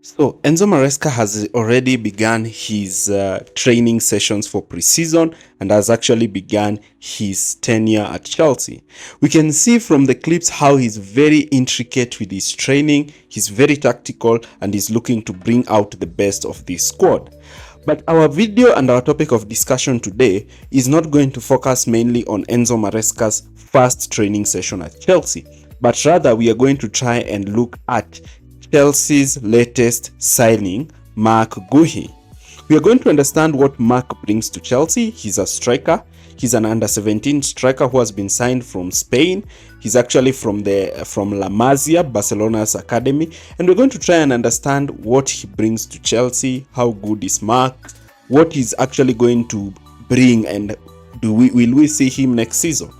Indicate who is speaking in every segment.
Speaker 1: So Enzo Maresca has already begun his training sessions for pre-season and has actually begun his tenure at Chelsea. We can see from the clips how he's very intricate with his training, he's very tactical, and he's looking to bring out the best of this squad. But our video and our topic of discussion today is not going to focus mainly on Enzo Maresca's first training session at Chelsea, but rather we are going to try and look at Chelsea's latest signing, Marc Guiu. We are going to understand what Marc brings to Chelsea. He's a striker. He's an under-17 striker who has been signed from Spain. He's actually from La Masia, Barcelona's academy. And we're going to try and understand what he brings to Chelsea, how good is Marc, what he's actually going to bring, and will we see him next season?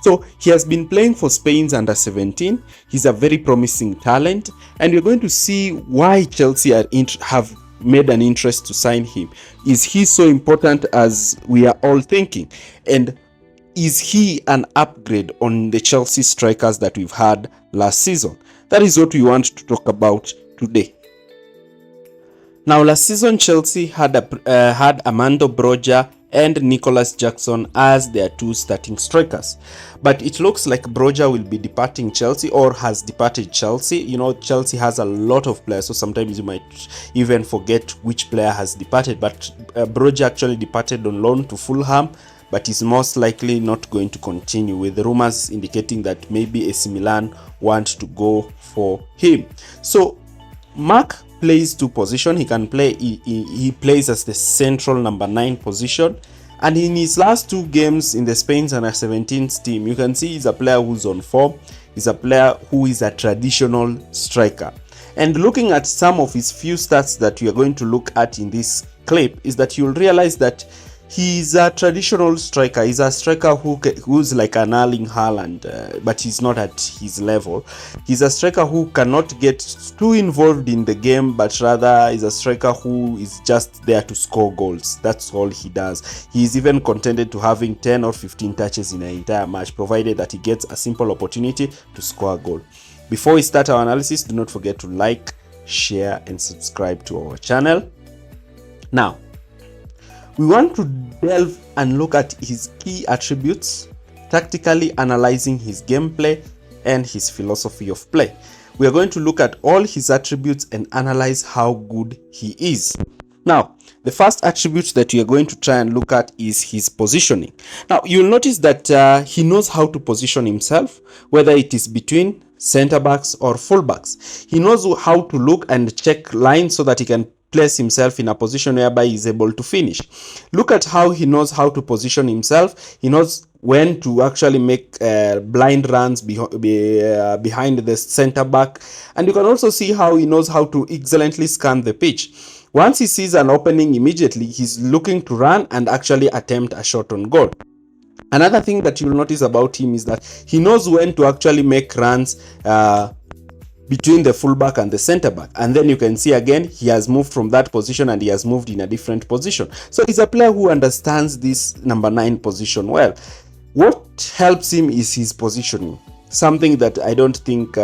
Speaker 1: So he has been playing for Spain's under-17. He's a very promising talent, and we're going to see why Chelsea have made an interest to sign him. Is he so important as we are all thinking? And is he an upgrade on the Chelsea strikers that we've had last season? That is what we want to talk about today. Now, last season Chelsea had Armando Broja and Nicholas Jackson as their two starting strikers. But it looks like Broja will be departing Chelsea or has departed Chelsea. You know, Chelsea has a lot of players, so sometimes you might even forget which player has departed. But Broja actually departed on loan to Fulham, but is most likely not going to continue, with rumors indicating that maybe AC Milan want to go for him. So Marc plays two positions. He plays as the central number 9 position, and in his last 2 games in the Spain's under-17 team, you can see he's a player who's on form. He's a player who is a traditional striker. And looking at some of his few stats that we are going to look at in this clip, is that you'll realize that he's a traditional striker. He's a striker who's like an Erling Haaland, but he's not at his level. He's a striker who cannot get too involved in the game, but rather is a striker who is just there to score goals. That's all he does. He's even contented to having 10 or 15 touches in an entire match, provided that he gets a simple opportunity to score a goal. Before we start our analysis, do not forget to like, share, and subscribe to our channel. Now, we want to delve and look at his key attributes, tactically analyzing his gameplay and his philosophy of play. We are going to look at all his attributes and analyze how good he is. Now, the first attribute that we are going to try and look at is his positioning. Now, you'll notice that he knows how to position himself, whether it is between center backs or full backs. He knows how to look and check lines so that he can place himself in a position whereby he's able to finish. Look at how he knows how to position himself. He knows when to actually make blind runs behind the center back, and you can also see how he knows how to excellently scan the pitch. Once he sees an opening, immediately he's looking to run and actually attempt a shot on goal. Another thing that you'll notice about him is that he knows when to actually make runs between the fullback and the center back, and then you can see again he has moved from that position and he has moved in a different position. So he's a player who understands this number 9 position well. What helps him is his positioning, something that I don't think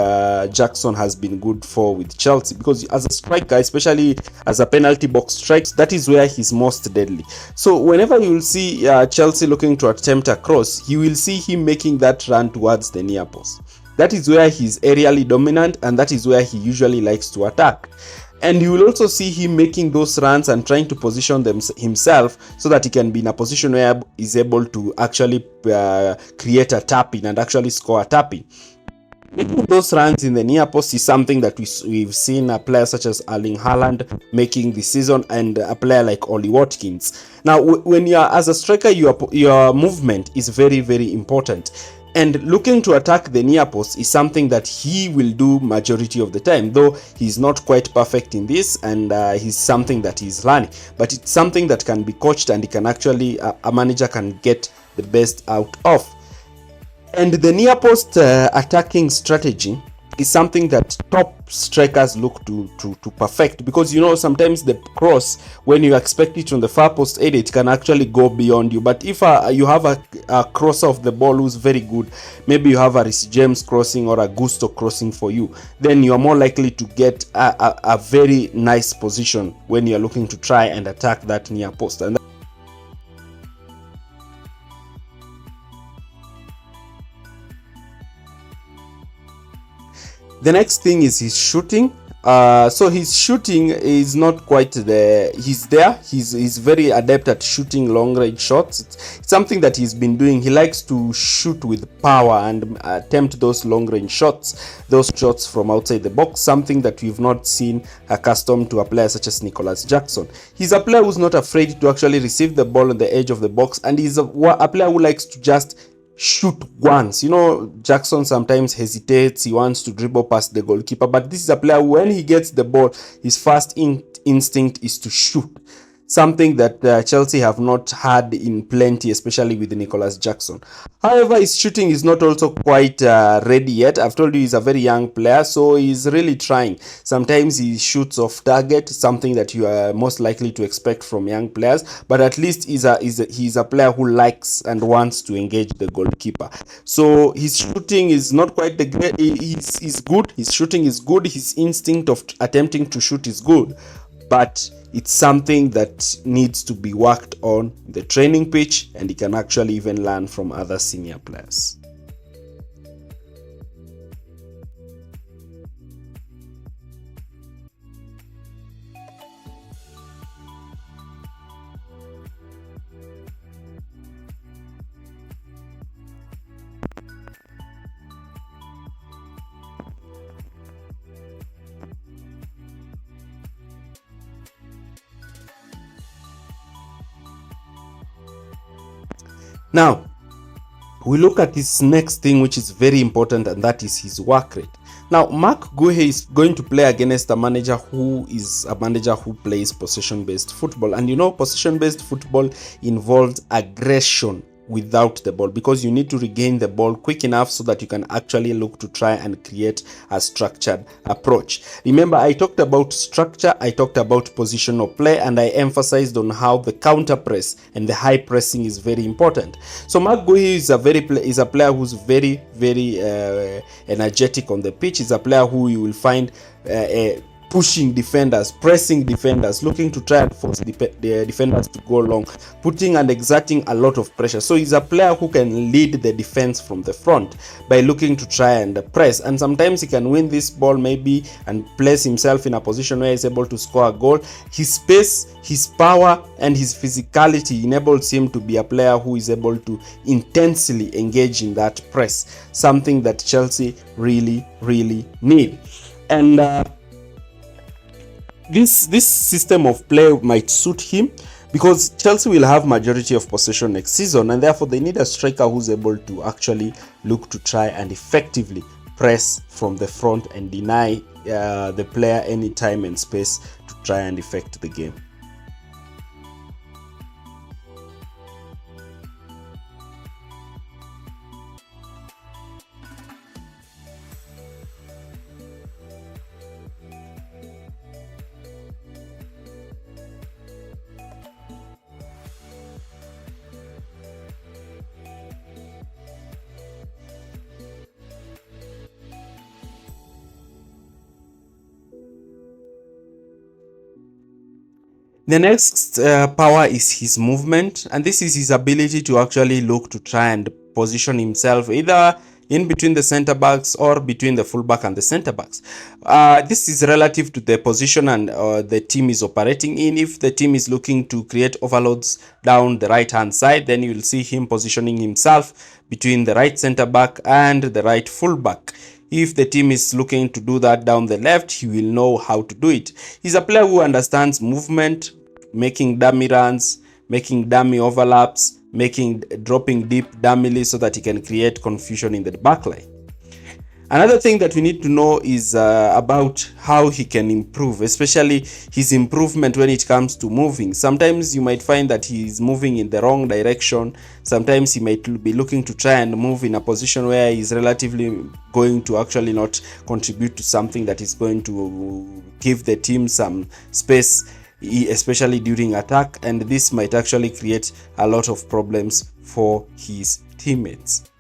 Speaker 1: Jackson has been good for with Chelsea, because as a striker, especially as a penalty box striker, that is where he's most deadly. So whenever you will see Chelsea looking to attempt a cross, you will see him making that run towards the near post. That is where he's aerially dominant, and that is where he usually likes to attack. And you will also see him making those runs and trying to position himself so that he can be in a position where he's able to actually create a tap-in and actually score a tap-in. Making those runs in the near post is something that we've seen a player such as Erling Haaland making this season, and a player like Ollie Watkins. Now, when you are as a striker, your movement is very, very important. And looking to attack the near post is something that he will do majority of the time, though he's not quite perfect in this, and he's something that he's learning. But it's something that can be coached, and he can actually, a manager can get the best out of. And the near post attacking strategy is something that top strikers look to perfect, because you know sometimes the cross, when you expect it from the far post area, it can actually go beyond you. But if you have a crosser of the ball who's very good, maybe you have a Reece James crossing or a Gusto crossing for you, then you are more likely to get a very nice position when you're looking to try and attack that near post. And the next thing is his shooting. So his shooting is not quite there. He's very adept at shooting long range shots. It's something that he's been doing. He likes to shoot with power and attempt those long range shots, those shots from outside the box, something that we've not seen accustomed to a player such as Nicholas Jackson. He's a player who's not afraid to actually receive the ball on the edge of the box, and he's a player who likes to just shoot once. You know, Jackson sometimes hesitates, he wants to dribble past the goalkeeper, but this is a player, when he gets the ball, his first instinct is to shoot, something that Chelsea have not had in plenty, especially with Nicholas Jackson. However, his shooting is not also quite ready yet. I've told you he's a very young player, so he's really trying. Sometimes he shoots off target, something that you are most likely to expect from young players, but at least he's a player who likes and wants to engage the goalkeeper. So his shooting is not quite the great. He's good. His shooting is good. His instinct of attempting to shoot is good, but it's something that needs to be worked on the training pitch, and he can actually even learn from other senior players. Now, we look at this next thing, which is very important, and that is his work rate. Now, Marc Guiu is going to play against a manager who plays possession-based football. And you know, possession-based football involves aggression without the ball, because you need to regain the ball quick enough so that you can actually look to try and create a structured approach. Remember, I talked about structure, I talked about positional play, and I emphasized on how the counter press and the high pressing is very important. So Marc Guiu is a player who's very energetic on the pitch. He's a player who you will find pushing defenders, pressing defenders, looking to try and force the defenders to go long, putting and exerting a lot of pressure. So he's a player who can lead the defense from the front by looking to try and press, and sometimes he can win this ball maybe and place himself in a position where he's able to score a goal. His pace, his power, and his physicality enables him to be a player who is able to intensely engage in that press, something that Chelsea really need. And this system of play might suit him, because Chelsea will have majority of possession next season, and therefore they need a striker who's able to actually look to try and effectively press from the front and deny the player any time and space to try and affect the game. The next power is his movement, and this is his ability to actually look to try and position himself either in between the center backs or between the fullback and the center backs. This is relative to the position and the team is operating in. If the team is looking to create overloads down the right hand side, then you will see him positioning himself between the right center back and the right fullback. If the team is looking to do that down the left, he will know how to do it. He's a player who understands movement, making dummy runs, making dummy overlaps, dropping deep dummily so that he can create confusion in the backline. Another thing that we need to know is about how he can improve, especially his improvement when it comes to moving. Sometimes you might find that he is moving in the wrong direction. Sometimes he might be looking to try and move in a position where he's relatively going to actually not contribute to something that is going to give the team some space, especially during attack, and this might actually create a lot of problems for his teammates.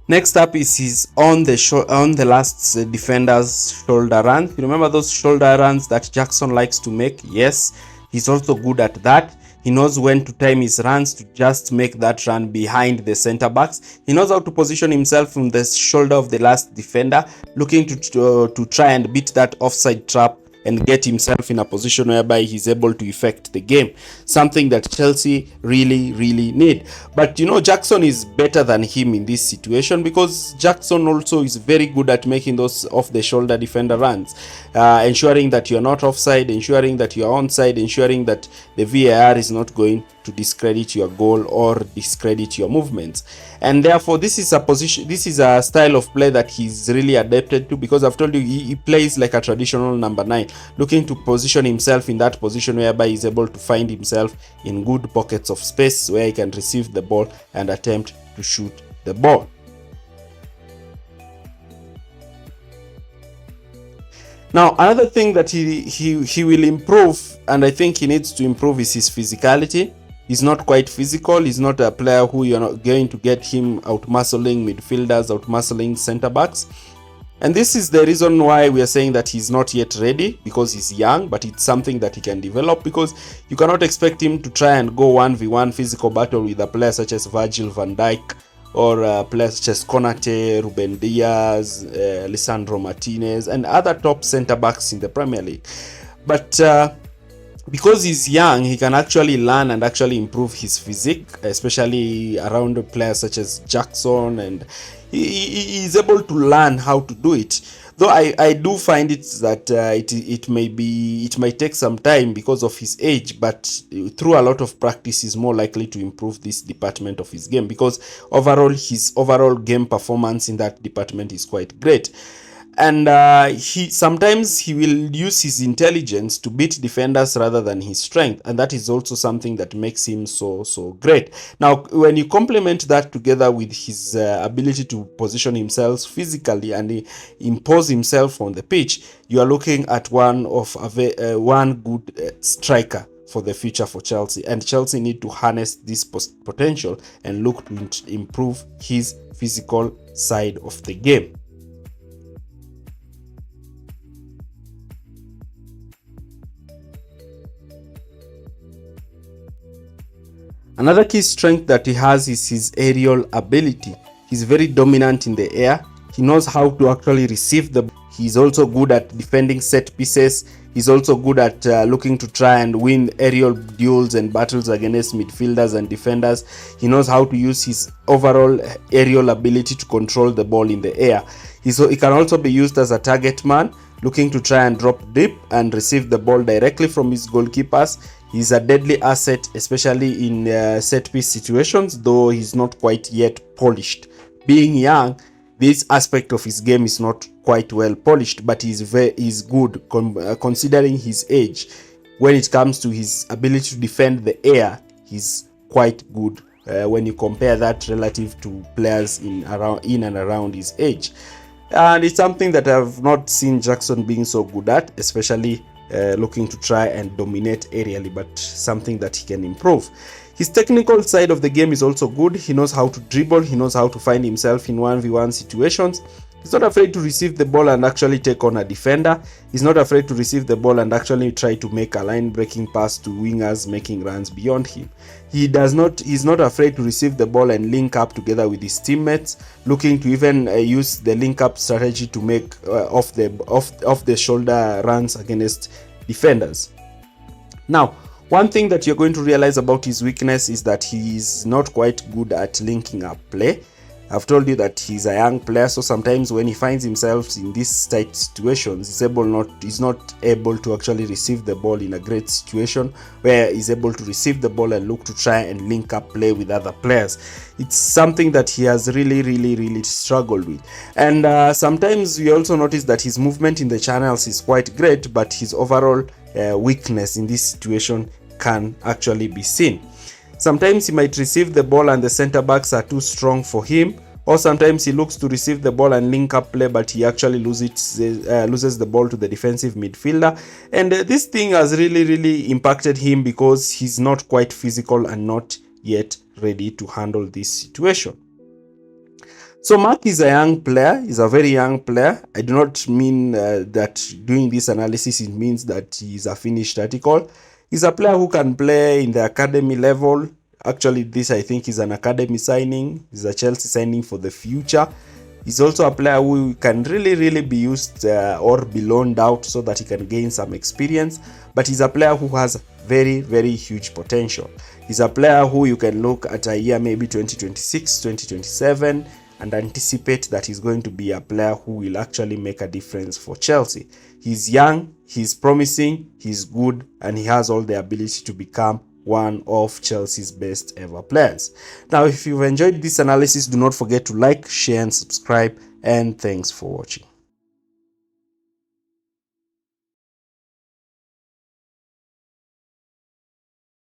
Speaker 1: Next up is his on the last defender's shoulder runs. You remember those shoulder runs that Jackson likes to make? Yes, he's also good at that. He knows when to time his runs to just make that run behind the center backs. He knows how to position himself from the shoulder of the last defender, looking to try and beat that offside trap and get himself in a position whereby he's able to effect the game, something that Chelsea really need. But you know, Jackson is better than him in this situation, because Jackson also is very good at making those off the shoulder defender runs, ensuring that you're not offside, ensuring that you're onside, ensuring that the VAR is not going to discredit your goal or discredit your movements. And therefore this is a style of play that he's really adapted to, because I've told you he plays like a traditional number 9, looking to position himself in that position whereby he's able to find himself in good pockets of space where he can receive the ball and attempt to shoot the ball. Now, another thing that he will improve, and I think he needs to improve, is his physicality. He's not quite physical. He's not a player who you're not going to get him out-muscling midfielders, out-muscling centre-backs. And this is the reason why we are saying that he's not yet ready, because he's young, but it's something that he can develop, because you cannot expect him to try and go 1v1 physical battle with a player such as Virgil van Dijk, or players such as Konate, Ruben Diaz, Lisandro Martinez, and other top centre-backs in the Premier League. But because he's young, he can actually learn and actually improve his physique, especially around players such as Jackson, and he is able to learn how to do it. Though I do find it that it might take some time because of his age, but through a lot of practice he's more likely to improve this department of his game, because his overall game performance in that department is quite great. And sometimes he will use his intelligence to beat defenders rather than his strength, and that is also something that makes him so great. Now, when you complement that together with his ability to position himself physically and impose himself on the pitch, you are looking at one good striker for the future for Chelsea. And Chelsea need to harness this potential and look to improve his physical side of the game. Another key strength that he has is his aerial ability. He's very dominant in the air. He knows how to actually receive the ball. He's also good at defending set pieces. He's also good at looking to try and win aerial duels and battles against midfielders and defenders. He knows how to use his overall aerial ability to control the ball in the air. He can also be used as a target man, looking to try and drop deep and receive the ball directly from his goalkeepers. He's a deadly asset, especially in set piece situations, though he's not quite yet polished. Being young, this aspect of his game is not quite well polished, but he's good considering his age. When it comes to his ability to defend the air, he's quite good when you compare that relative to players in and around his age. And it's something that I've not seen Jackson being so good at, especially looking to try and dominate aerially, but something that he can improve. His technical side of the game is also good. He knows how to dribble. He knows how to find himself in 1v1 situations. He's not afraid to receive the ball and actually take on a defender. He's not afraid to receive the ball and actually try to make a line-breaking pass to wingers making runs beyond him. He's not afraid to receive the ball and link up together with his teammates, looking to even use the link-up strategy to make off the shoulder runs against defenders. Now, one thing that you're going to realize about his weakness is that he is not quite good at linking up play. I've told you that he's a young player, so sometimes when he finds himself in these tight situations, he's not able to actually receive the ball in a great situation where he's able to receive the ball and look to try and link up play with other players. It's something that he has really struggled with. And sometimes we also notice that his movement in the channels is quite great, but his overall weakness in this situation can actually be seen. Sometimes he might receive the ball and the center backs are too strong for him, or sometimes he looks to receive the ball and link up play, but he actually loses the ball to the defensive midfielder. And this thing has really impacted him because he's not quite physical and not yet ready to handle this situation. So Marc is a young player. He's a very young player. I do not mean that doing this analysis it means that he's a finished article. He's a player who can play in the academy level. Actually, this I think is an academy signing. He's a Chelsea signing for the future. He's also a player who can really be used or be loaned out so that he can gain some experience. But he's a player who has very huge potential. He's a player who you can look at a year maybe 2026, 2027 and anticipate that he's going to be a player who will actually make a difference for Chelsea. He's young, he's promising, he's good, and he has all the ability to become one of Chelsea's best ever players. Now, if you've enjoyed this analysis, do not forget to like, share, and subscribe, and thanks for watching.